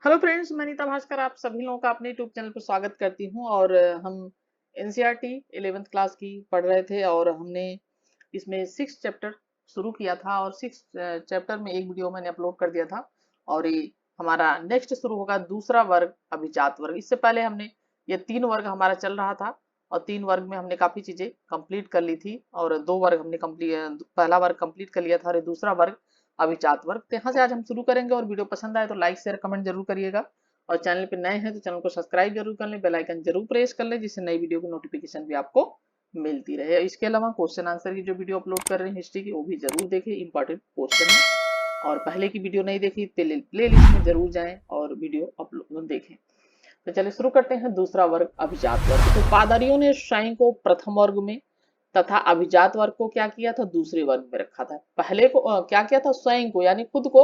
Hello friends, मैं नीता भास्कर आप सभी लोगों का अपने यूट्यूब चैनल पर स्वागत करती हूँ। और हम एनसीईआरटी 11th क्लास की पढ़ रहे थे और हमने इसमें 6 चैप्टर शुरू किया था और 6 चैप्टर में एक वीडियो मैंने अपलोड कर दिया था। और ये हमारा नेक्स्ट शुरू होगा दूसरा वर्ग अभिजात वर्ग। इससे पहले हमने ये 3 वर्ग हमारा चल रहा था और 3 वर्ग में हमने काफी चीजें कंप्लीट कर ली थी और 2 वर्ग हमने कंप्लीट, पहला वर्ग कंप्लीट कर लिया था और ये दूसरा वर्ग अभिजात वर्ग। तो यहाँ से आज हम शुरू करेंगे और वीडियो पसंद आए तो लाइक शेयर कमेंट जरूर करिएगा और चैनल पे नए हैं तो चैनल को सब्सक्राइब जरूर कर लें, बेल आइकन जरूर प्रेस कर लें जिससे नई वीडियो की नोटिफिकेशन भी आपको मिलती रहे। इसके अलावा क्वेश्चन आंसर की जो वीडियो अपलोड कर रहे हैं हिस्ट्री की वो भी जरूर देखें, इंपॉर्टेंट क्वेश्चन है। और पहले की वीडियो नहीं देखी प्ले लिस्ट में जरूर जाएं और वीडियो अपलोड देखें। तो चलिए शुरू करते हैं दूसरा वर्ग अभिजात वर्ग। तो पादरियों ने स्वयं को प्रथम वर्ग में तथा अभिजात वर्ग को क्या किया था, दूसरे वर्ग में रखा था। पहले को क्या किया था, स्वयं को यानी खुद को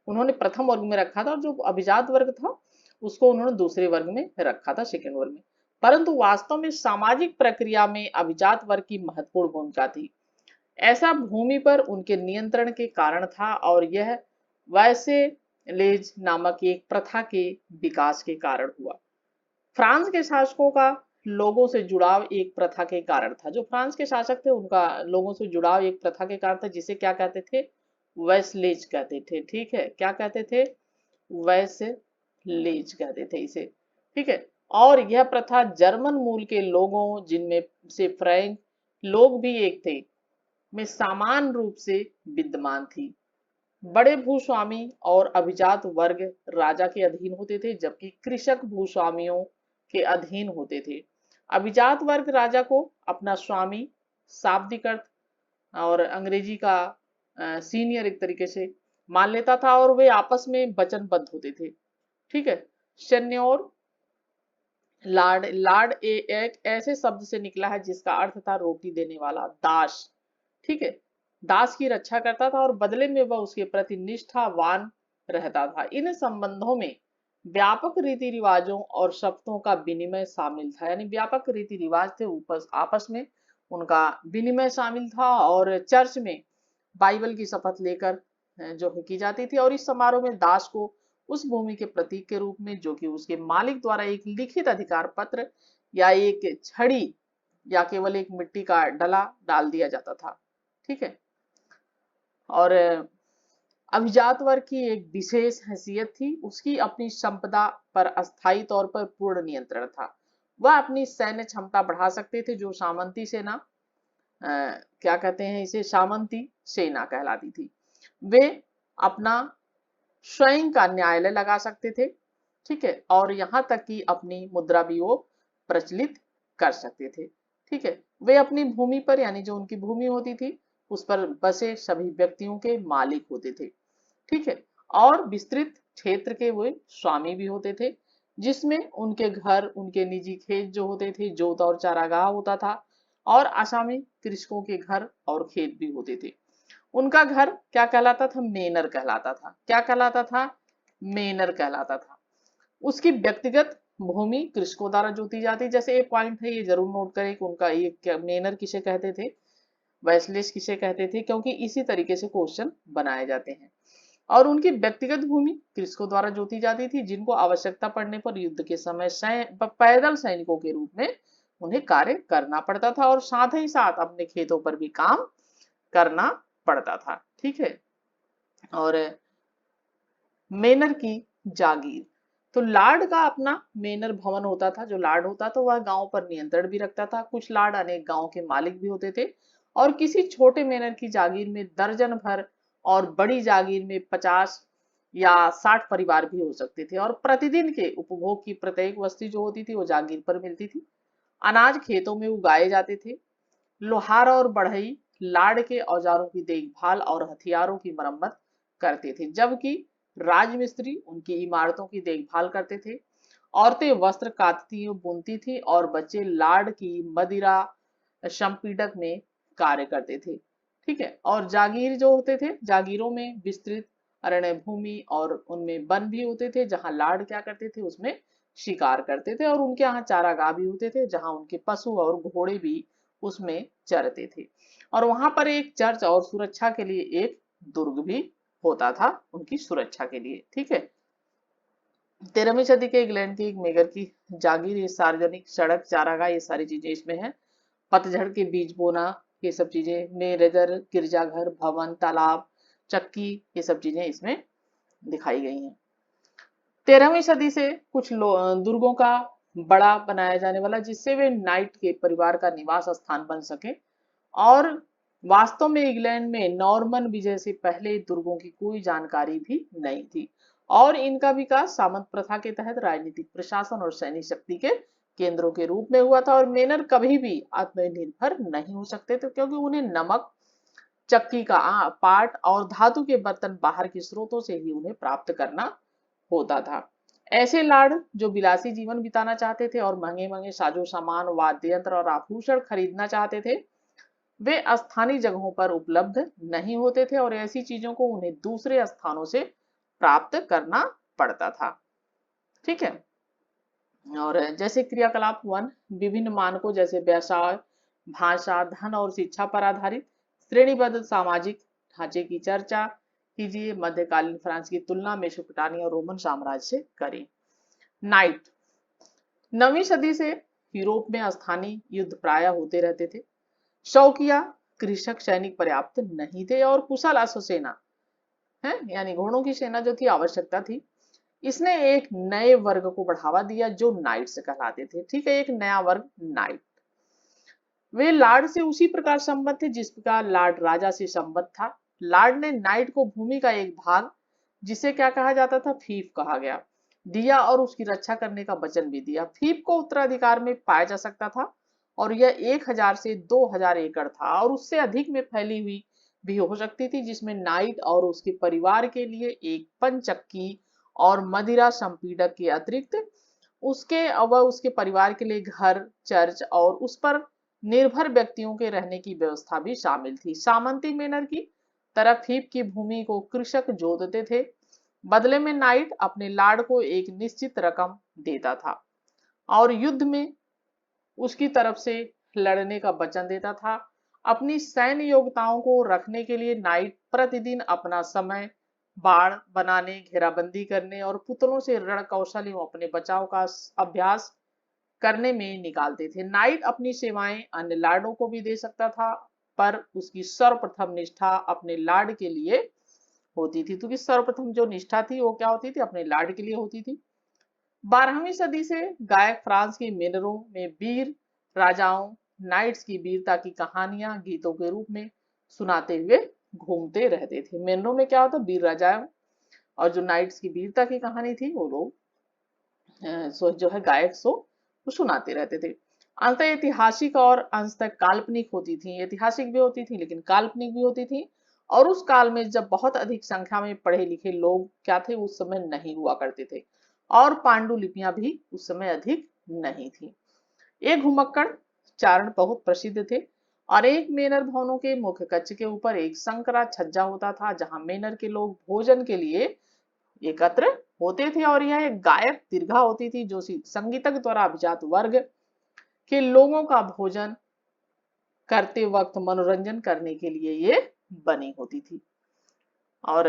उन्होंने प्रथम वर्ग में रखा था और जो अभिजात वर्ग था उसको उन्होंने दूसरे वर्ग में रखा था, सेकंड वर्ग में। परंतु वास्तव में सामाजिक प्रक्रिया में अभिजात वर्ग की महत्वपूर्ण भूमिका थी। ऐसा भूमि पर उनके नियंत्रण के कारण था और यह वैसे लेज नामक एक प्रथा के विकास के कारण हुआ। फ्रांस के शासकों का लोगों से जुड़ाव एक प्रथा के कारण था। जो फ्रांस के शासक थे उनका लोगों से जुड़ाव एक प्रथा के कारण था जिसे क्या कहते थे, वैसलेज कहते थे। ठीक है, क्या कहते थे, वैसलेज कहते थे इसे। ठीक है, और यह प्रथा जर्मन मूल के लोगों जिनमें से फ्रैंक लोग भी एक थे में समान रूप से विद्यमान थी। बड़े भूस्वामी और अभिजात वर्ग राजा के अधीन होते थे जबकि कृषक भूस्वामियों के अधीन होते थे। अभिजात वर्ग राजा को अपना स्वामी शाब्दिक अर्थ और अंग्रेजी का सीनियर एक तरीके से मान लेता था और वे आपस में वचनबद्ध होते थे। ठीक है, शेन्योर लार्ड लार्ड एक ऐसे शब्द से निकला है जिसका अर्थ था रोटी देने वाला, दास। ठीक है, दास की रक्षा करता था और बदले में वह उसके प्रति निष्ठावान रहता था। इन संबंधों में व्यापक रीति रिवाजों और शब्दों का विनिमय शामिल था, यानी व्यापक रीति रिवाज थे ऊपर आपस में उनका विनिमय शामिल था। और चर्च में बाइबल की शपथ लेकर जो है की जाती थी और इस समारोह में दास को उस भूमि के प्रतीक के रूप में जो कि उसके मालिक द्वारा एक लिखित अधिकार पत्र या एक छड़ी या केवल एक मिट्टी का डला डाल दिया जाता था। ठीक है, और अभिजात वर्ग की एक विशेष हैसियत थी, उसकी अपनी संपदा पर अस्थायी तौर पर पूर्ण नियंत्रण था। वह अपनी सैन्य क्षमता बढ़ा सकते थे जो सामंती सेना क्या कहते हैं इसे, सामंती सेना कहलाती थी। वे अपना स्वयं का न्यायालय लगा सकते थे। ठीक है, और यहाँ तक कि अपनी मुद्रा भी वो प्रचलित कर सकते थे। ठीक है, वे अपनी भूमि पर यानी जो उनकी भूमि होती थी उस पर बसे सभी व्यक्तियों के मालिक होते थे। ठीक है, और विस्तृत क्षेत्र के वे स्वामी भी होते थे जिसमें उनके घर, उनके निजी खेत जो होते थे, जोत और चारागाह होता था और आसामी कृषकों के घर और खेत भी होते थे। उनका घर क्या कहलाता था, मेनर कहलाता था। क्या कहलाता था, मेनर कहलाता था। उसकी व्यक्तिगत भूमि कृषकों द्वारा जोती जाती। जैसे एक पॉइंट है, ये जरूर नोट करें कि उनका ये मेनर किसे कहते थे, वैसलिस किसे कहते थे, क्योंकि इसी तरीके से क्वेश्चन बनाए जाते हैं। और उनकी व्यक्तिगत भूमि कृषकों द्वारा जोती जाती थी जिनको आवश्यकता पड़ने पर युद्ध के समय पैदल सैनिकों के रूप में उन्हें कार्य करना पड़ता था और साथ ही साथ अपने खेतों पर भी काम करना पड़ता था। ठीक है, और मेनर की जागीर, तो लार्ड का अपना मेनर भवन होता था। जो लार्ड होता तो वह गांव पर नियंत्रण भी रखता था। कुछ लार्ड अनेक गांव के मालिक भी होते थे और किसी छोटे मेनर की जागीर में दर्जन भर और बड़ी जागीर में 50 या 60 परिवार भी हो सकते थे और प्रतिदिन के उपभोग की प्रत्येक वस्तु जो होती थी वो जागीर पर मिलती थी। अनाज खेतों में उगाए जाते थे। लोहार और बढ़ई लाड़ के औजारों की देखभाल और हथियारों की मरम्मत करते थे जबकि राजमिस्त्री उनकी इमारतों की देखभाल करते थे। औरतें वस्त्र कातती बुनती थी और बच्चे लाड़ की मदिरा संपीडक में कार्य करते थे। ठीक है, और जागीर जो होते थे, जागीरों में विस्तृत अरण्य भूमि और उनमें वन भी होते थे जहां लाड़ क्या करते थे, उसमें शिकार करते थे और उनके यहाँ चारागाह भी होते थे जहां उनके पशु और घोड़े भी उसमें चरते थे। और वहां पर एक चर्च और सुरक्षा के लिए एक दुर्ग भी होता था उनकी सुरक्षा के लिए। ठीक है, 13वीं सदी के इंग्लैंड की एक मेगर की जागीर, ये सार्वजनिक सड़क, चारागाह, ये सारी चीजें इसमें है। पतझड़ के बीज बोना, ये सब चीजें, मेरेगर, गिरजाघर, भवन, तालाब, चक्की, ये सब चीजें इसमें दिखाई गई हैं। 13वीं सदी से कुछ दुर्गों का बड़ा बनाया जाने वाला, जिससे वे नाइट के परिवार का निवास स्थान बन सके। और वास्तव में इंग्लैंड में नॉर्मन विजय से पहले दुर्गों की कोई जानकारी भी नहीं थी, और इनका विकास सामंत प्रथा के तहत राजनीतिक प्रशासन और सैन्य शक्ति के केंद्रों के रूप में हुआ था। और मेनर कभी भी आत्मनिर्भर नहीं हो सकते थे, क्योंकि उन्हें नमक, चक्की का पाट और धातु के बर्तन बाहर के स्रोतों से ही उन्हें प्राप्त करना होता था। ऐसे लार्ड जो विलासी जीवन बिताना चाहते थे और महंगे महंगे साजो सामान, वाद्य यंत्र और आभूषण खरीदना चाहते थे, वे स्थानीय जगहों पर उपलब्ध नहीं होते थे, और ऐसी चीजों को उन्हें दूसरे स्थानों से प्राप्त करना पड़ता था। ठीक है। और जैसे क्रियाकलाप 1, विभिन्न मानकों जैसे व्यवसाय, भाषा, धन और शिक्षा पर आधारित श्रेणीबद्ध सामाजिक ढांचे की चर्चा कीजिए। मध्यकालीन फ्रांस की तुलना मेसोपोटामिया और रोमन साम्राज्य से करें। नाइट, 9वीं सदी से यूरोप में स्थानीय युद्ध प्राय होते रहते थे। शौकिया कृषक सैनिक पर्याप्त नहीं थे, और कुशल अश्वसेना है, यानी घोड़ों की सेना जो थी आवश्यकता थी। इसने एक नए वर्ग को बढ़ावा दिया जो नाइट्स कहलाते थे। ठीक है, एक नया वर्ग नाइट। वे लार्ड से उसी प्रकार संबद्ध थे जिस प्रकार लार्ड राजा से संबद्ध था। लार्ड ने नाइट को भूमि का एक भाग, जिसे क्या कहा जाता था, फीफ कहा गया, दिया, और उसकी रक्षा करने का वचन भी दिया। फीफ को उत्तराधिकार में पाया जा सकता था, और यह 1000 से 2000 एकड़ था, और उससे अधिक में फैली हुई भी हो सकती थी, जिसमें नाइट और उसके परिवार के लिए एक पंचक्की और मदिरा संपीडक के अतिरिक्त उसके परिवार के लिए घर, चर्च और उस पर निर्भर व्यक्तियों के रहने की व्यवस्था भी शामिल थी। सामंती मेनर की तरफ हीप की भूमि को कृषक जोतते थे। बदले में नाइट अपने लार्ड को एक निश्चित रकम देता था, और युद्ध में उसकी तरफ से लड़ने का वचन देता था। अपनी सैन्य योग्यताओं को रखने के लिए नाइट प्रतिदिन अपना समय बाढ़ बनाने, घेराबंदी करने और पुतलों से रण कौशल एवं अपने बचाव का अभ्यास करने में निकालते थे। नाइट अपनी सेवाएं अन्य लार्डों को भी दे सकता था, पर उसकी सर्वप्रथम निष्ठा अपने लार्ड के लिए होती थी। क्योंकि सर्वप्रथम जो निष्ठा थी वो क्या होती थी, अपने लार्ड के लिए होती थी। 12वीं सदी से गायक फ्रांस के मेनरों में वीर राजाओं, नाइट्स की वीरता की कहानियां गीतों के रूप में सुनाते हुए घूमते रहते थे। मेनरों में क्या होता, वीर राजाओं, और जो नाइट्स की वीरता की कहानी थी वो लोग सो जो है गायक सो वो सुनाते रहते थे। अंततः ऐतिहासिक और अंशतः काल्पनिक होती थी, ऐतिहासिक भी होती थी लेकिन काल्पनिक भी होती थी। और उस काल में जब बहुत अधिक संख्या में पढ़े लिखे लोग क्या थे उस समय नहीं हुआ करते थे, और पांडुलिपियां भी उस समय अधिक नहीं थी। एक घुमक्कड़ चारण बहुत प्रसिद्ध थे, और एक मेनर भवनों के मुख्य कक्ष के ऊपर एक संकरा छज्जा होता था, जहां मेनर के लोग भोजन के लिए एकत्र होते थे। और यह एक गायक दीर्घा होती थी जो संगीतज्ञ द्वारा अभिजात वर्ग के लोगों का भोजन करते वक्त मनोरंजन करने के लिए ये बनी होती थी। और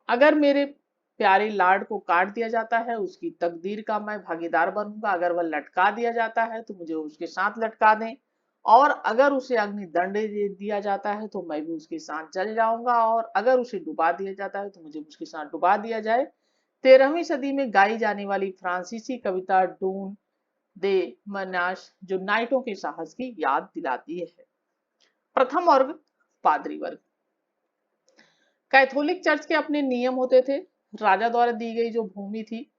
अगर मेरे प्यारे लार्ड को काट दिया जाता है, उसकी तकदीर का मैं भागीदार बनूंगा। अगर वह लटका दिया जाता है तो मुझे उसके साथ लटका दें, और अगर उसे अग्नि दंड दे दिया जाता है तो मैं भी उसके साथ जल जाऊंगा, और अगर उसे डुबा दिया जाता है तो मुझे उसके साथ डुबा दिया जाए। 13वीं सदी में गाई जाने वाली फ्रांसीसी कविता डून दे मनाश जो नाइटों के साहस की याद दिलाती है। प्रथम वर्ग, पादरी वर्ग। कैथोलिक चर्च के अपने नियम होते थे। राजा द्वारा दी गई जो भूमि थी,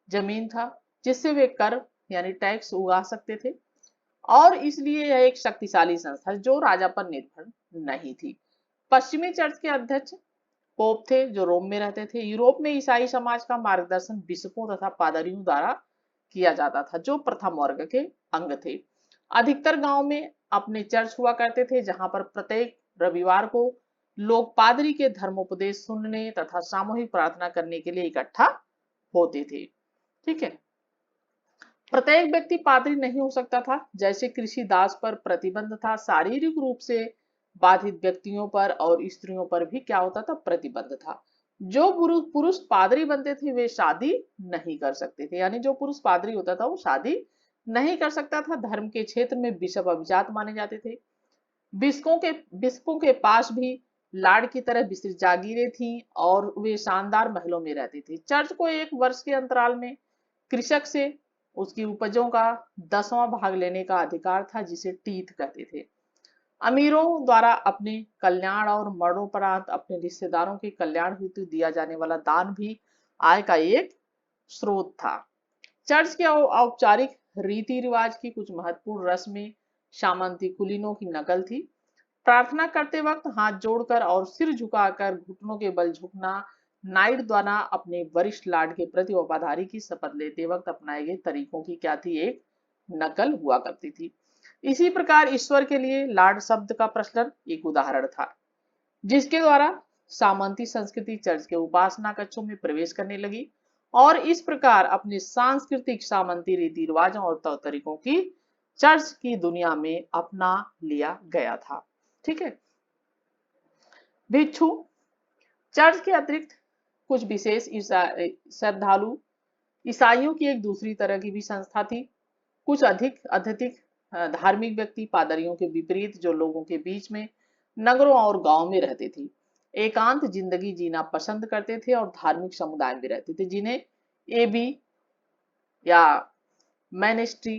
जमीन था, जिससे वे कर यानी टैक्स उगा सकते थे, और इसलिए यह एक शक्तिशाली संस्था जो राजा पर निर्भर नहीं थी। पश्चिमी चर्च के अध्यक्ष पोप थे जो रोम में रहते थे। यूरोप में ईसाई समाज का मार्गदर्शन बिशपों तथा पादरियों द्वारा किया जाता था, जो प्रथम वर्ग के अंग थे। अधिकतर गांव में अपने चर्च हुआ करते थे, जहां पर प्रत्येक रविवार को लोग पादरी के धर्मोपदेश सुनने तथा सामूहिक प्रार्थना करने के लिए इकट्ठा होते थे। ठीक है। प्रत्येक व्यक्ति पादरी नहीं हो सकता था। जैसे कृषि दास पर प्रतिबंध था, शारीरिक रूप से बाधित व्यक्तियों पर और स्त्रियों पर भी क्या होता था, प्रतिबंध था। जो पुरुष पुरुष पादरी बनते थे वे शादी नहीं कर सकते थे, यानी जो पुरुष पादरी होता था वो शादी नहीं कर सकता था। धर्म के क्षेत्र में बिशप अभिजात माने जाते थे। बिशपों के पास भी लाड़ की तरह विस्तृत जागीरें थी और वे शानदार महलों में रहते थे। चर्च को एक वर्ष के अंतराल में कृषक से उसकी उपजों का 10वां भाग लेने का अधिकार था, जिसे टीथ कहते थे। अमीरों द्वारा अपने कल्याण और मरणोपरांत अपने रिश्तेदारों के कल्याण हेतु दिया जाने वाला दान भी आय का एक स्रोत था। चर्च के औपचारिक रीति रिवाज की कुछ महत्वपूर्ण रस्में सामंती कुलीनों की नकल थी। प्रार्थना करते वक्त हाथ जोड़कर और सिर झुकाकर घुटनों के बल झुकना नाइट द्वारा अपने वरिष्ठ लाड के प्रति वफादारी की शपथ लेते वक्त अपनाए गए तरीकों की क्या थी, एक नकल हुआ करती थी। इसी प्रकार ईश्वर के लिए लाड शब्द का प्रचलन एक उदाहरण था, जिसके द्वारा सामंती संस्कृति चर्च के उपासना कक्षों में प्रवेश करने लगी और इस प्रकार अपने सांस्कृतिक सामंती रीति रिवाजों और तौर तरीकों की चर्च की दुनिया में अपना लिया गया था। ठीक है। भिक्षु चर्च के अतिरिक्त कुछ विशेष श्रद्धालु ईसाइयों की एक दूसरी तरह की भी संस्था थी। कुछ अधिक अत्यधिक धार्मिक व्यक्ति पादरियों के विपरीत जो लोगों के बीच में नगरों और गांव में रहते थे, एकांत जिंदगी जीना पसंद करते थे और धार्मिक समुदाय में रहते थे, जिन्हें एबी या मैनेस्ट्री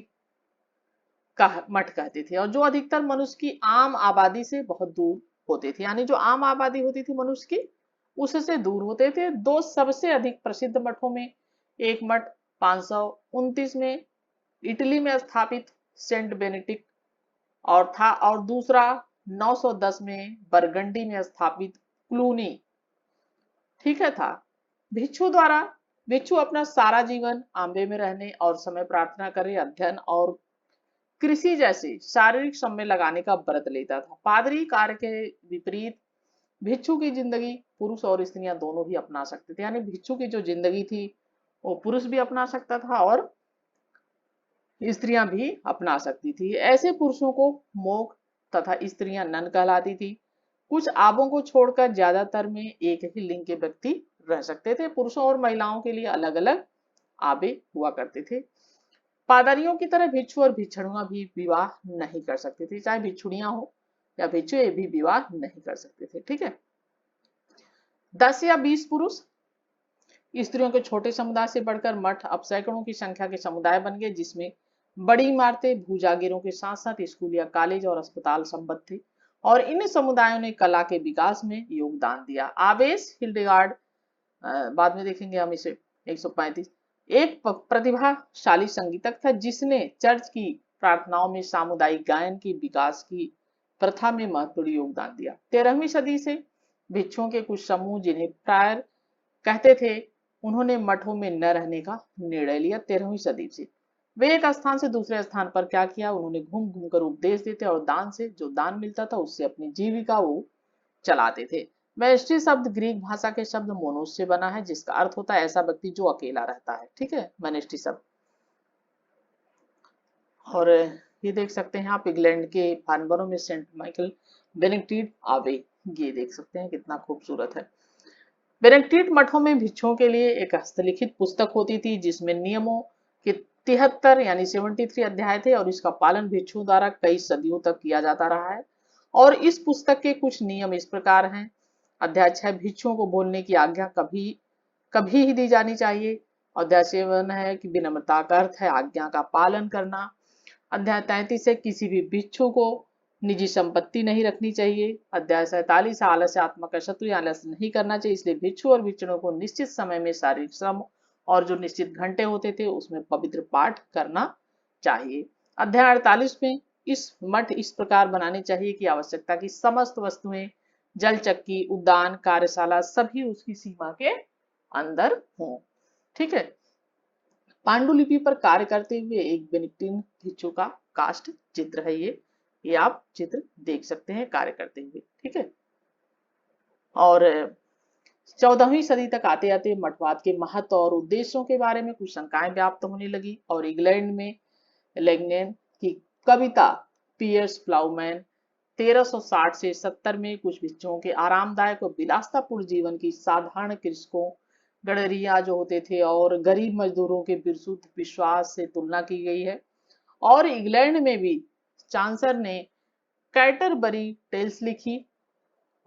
का मठ कहते थे, और जो अधिकतर मनुष्य की आम आबादी से बहुत दूर होते थे, यानी जो आम आबादी होती थी मनुष्य की उससे दूर होते थे। दो सबसे अधिक प्रसिद्ध मठों में एक मठ 529 में इटली में स्थापित सेंट बेनेडिक्ट और था, और दूसरा 910 में बरगंडी में स्थापित क्लूनी, ठीक है, था। भिक्षु अपना सारा जीवन आंबे में रहने और समय प्रार्थना करे, अध्ययन और कृषि जैसे शारीरिक श्रम में लगाने का व्रत लेता था। पादरी कार्य के विपरीत भिक्षु की जिंदगी पुरुष और स्त्रियां दोनों भी अपना सकते थे, यानी भिक्षु की जो जिंदगी थी वो पुरुष भी अपना सकता था और स्त्रियां भी अपना सकती थी। ऐसे पुरुषों को मोक तथा स्त्रियां नन कहलाती थी। कुछ आबों को छोड़कर ज्यादातर में एक ही लिंग के व्यक्ति रह सकते थे। पुरुषों और महिलाओं के लिए अलग अलग आबे हुआ करते थे। पादरियों की तरह भिक्षु और भिक्षुणियां भी विवाह नहीं कर सकते थे, चाहे भिक्षुणियां हो या भिक्षु, ये भी विवाह नहीं कर सकते थे। ठीक है। 10 या 20 पुरुष स्त्रियों के छोटे समुदाय से बढ़कर मठ अब सैकड़ों की संख्या के समुदाय बन गए, जिसमें बड़ी इमारतें भूजागीरों के साथ साथ स्कूल या कॉलेज और अस्पताल संबद्ध थे, और इन समुदायों ने कला के विकास में योगदान दिया। आवेश हिल्डेगार्ड, बाद में देखेंगे हम इसे, 135, एक प्रतिभाशाली संगीतक था जिसने चर्च की प्रार्थनाओं में सामुदायिक गायन की विकास की प्रथा में महत्वपूर्ण योगदान दिया। 13वीं सदी से भिक्षुओं के कुछ समूह, जिन्हें प्रायर कहते थे, उन्होंने मठों में न रहने का निर्णय लिया। 13वीं सदी से वे एक स्थान से दूसरे स्थान पर क्या किया, उन्होंने घूम घूम कर उपदेश देते और दान से जो दान मिलता था उससे अपनी जीविका वो चलाते थे। मैनेस्ट्री शब्द ग्रीक भाषा के शब्द मोनोस से बना है, जिसका अर्थ होता है ऐसा व्यक्ति जो अकेला रहता है। ठीक है, मैनेस्ट्री शब्द। और ये देख सकते हैं आप, इंग्लैंड के फार्नबरो में सेंट माइकल बेनेडिक्ट आबे, ये देख सकते हैं कितना खूबसूरत है। बेनेडिक्ट मठों में भिक्षुओं के लिए एक हस्तलिखित पुस्तक होती थी जिसमें नियमों के 73 यानी 73 अध्याय थे, और इसका पालन भिक्षुओं द्वारा कई सदियों तक किया जाता रहा है। और इस पुस्तक के कुछ नियम इस प्रकार हैं। अध्याय 6, भिक्षुओं को बोलने की आज्ञा कभी कभी ही दी जानी चाहिए। अध्याय 7 है कि विनम्रता का अर्थ है आज्ञा का पालन करना। अध्याय 33 है किसी भी भिक्षु को निजी संपत्ति नहीं रखनी चाहिए। अध्याय 47, आलस्य आत्मा का शत्रु, आलस्य नहीं करना चाहिए, इसलिए भिक्षु और भिक्षुणियों को निश्चित समय में शारीरिक श्रम और जो निश्चित घंटे होते थे उसमें पवित्र पाठ करना चाहिए। अध्याय 48 में इस मठ इस प्रकार बनाने चाहिए कि आवश्यकता की समस्त वस्तुएं, जल चक्की, उद्यान, कार्यशाला सभी उसकी सीमा के अंदर हों। ठीक है। पांडुलिपि पर कार्य करते हुए एक बेनिक्टिन भिक्षु का कास्ट चित्र है, ये आप चित्र देख सकते हैं कार्य करते हुए। ठीक है। और 14वीं सदी तक आते आते मठवाद के महत्व और उद्देश्यों के बारे में कुछ शंकाएं व्याप्त होने लगी, और इंग्लैंड में लेग्नेन की कविता पियर्स प्लाउमैन 1360 से 70 में कुछ भिक्षुओं के आरामदायक और विलासतापूर्ण जीवन की साधारण कृषकों, गडरिया जो होते थे और गरीब मजदूरों के विशुद्ध विश्वास से तुलना की गई है। और इंग्लैंड में भी चांसर ने कैटरबरी टेल्स लिखी,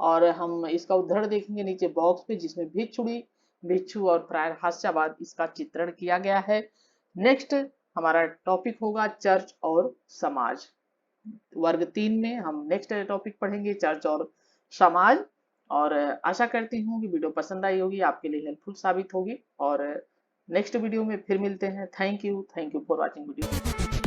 और हम इसका उद्धरण देखेंगे नीचे बॉक्स पे, जिसमें भिक्षुड़ी, भिक्षु और प्राय हास्यावाद इसका चित्रण किया गया है। नेक्स्ट हमारा टॉपिक होगा चर्च और समाज। वर्ग 3 में हम नेक्स्ट टॉपिक पढ़ेंगे चर्च और समाज। और आशा करती हूँ कि वीडियो पसंद आई होगी, आपके लिए हेल्पफुल साबित होगी। और नेक्स्ट वीडियो में फिर मिलते हैं। Thank you for watching video.